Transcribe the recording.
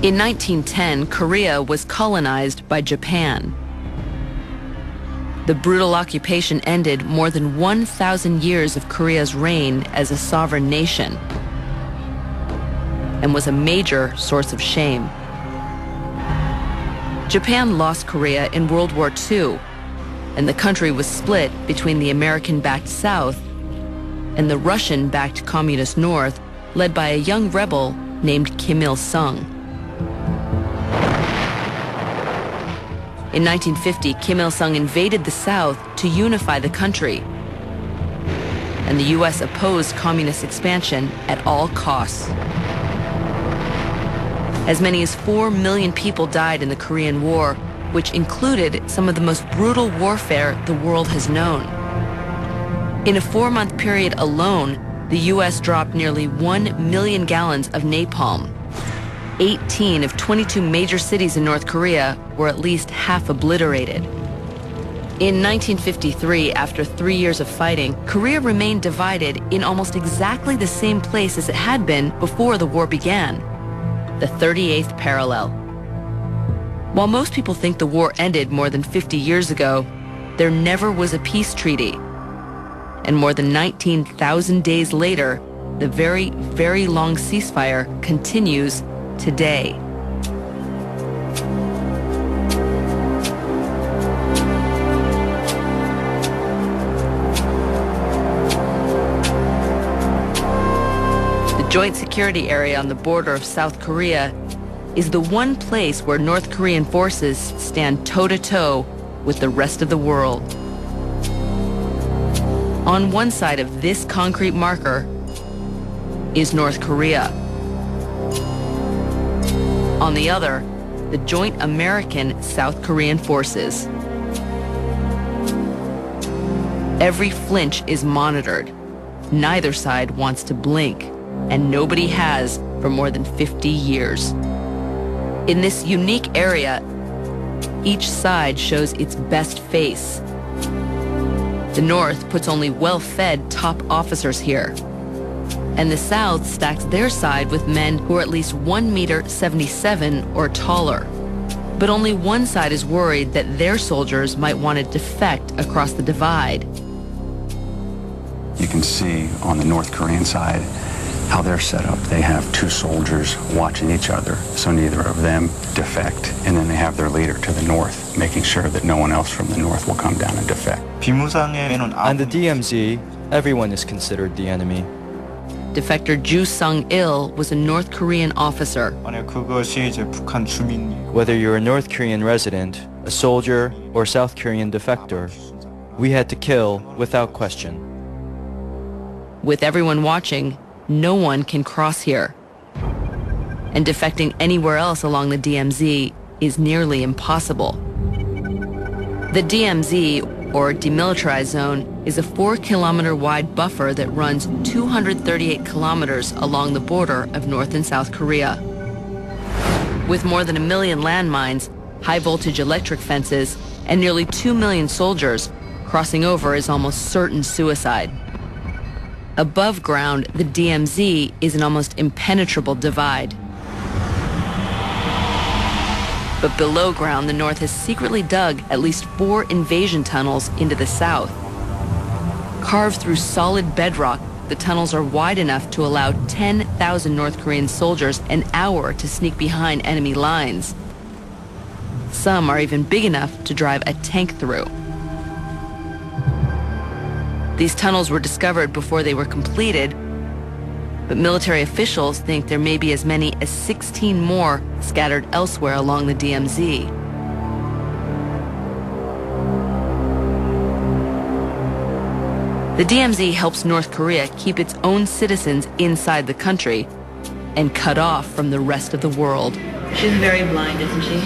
In 1910, Korea was colonized by Japan. The brutal occupation ended more than 1,000 years of Korea's reign as a sovereign nation and was a major source of shame. Japan lost Korea in World War II, and the country was split between the American-backed South and the Russian-backed Communist North, led by a young rebel named Kim Il-sung. In 1950, Kim Il-sung invaded the South to unify the country, and the U.S. opposed communist expansion at all costs. As many as 4 million people died in the Korean War, which included some of the most brutal warfare the world has known. In a 4-month period alone, the U.S. dropped nearly 1 million gallons of napalm. 18 of 22 major cities in North Korea were at least half obliterated. In 1953, after 3 years of fighting, Korea remained divided in almost exactly the same place as it had been before the war began, the 38th parallel. While most people think the war ended more than 50 years ago, there never was a peace treaty. And more than 19,000 days later, the very, very long ceasefire continues today. The Joint Security Area on the border of South Korea is the one place where North Korean forces stand toe-to-toe with the rest of the world. On one side of this concrete marker is North Korea. On the other, the joint American-South Korean forces. Every flinch is monitored. Neither side wants to blink, and nobody has for more than 50 years. In this unique area, each side shows its best face. The North puts only well-fed top officers here, and the South stacks their side with men who are at least 1.77 meters or taller. But only one side is worried that their soldiers might want to defect across the divide. You can see on the North Korean side how they're set up. They have 2 soldiers watching each other, so neither of them defect. And then they have their leader to the north, making sure that no one else from the north will come down and defect. On the DMZ, everyone is considered the enemy. Defector Ju Sung-il was a North Korean officer. Whether you're a North Korean resident, a soldier, or South Korean defector, we had to kill without question. With everyone watching, no one can cross here. And defecting anywhere else along the DMZ is nearly impossible. The DMZ, or Demilitarized Zone, is a 4-kilometer wide buffer that runs 238 kilometers along the border of North and South Korea. With more than 1 million landmines, high-voltage electric fences, and nearly 2 million soldiers, crossing over is almost certain suicide. Above ground, the DMZ is an almost impenetrable divide. But below ground, the North has secretly dug at least 4 invasion tunnels into the South. Carved through solid bedrock, the tunnels are wide enough to allow 10,000 North Korean soldiers an hour to sneak behind enemy lines. Some are even big enough to drive a tank through. These tunnels were discovered before they were completed, but military officials think there may be as many as 16 more scattered elsewhere along the DMZ. The DMZ helps North Korea keep its own citizens inside the country and cut off from the rest of the world. She's very blind, isn't she?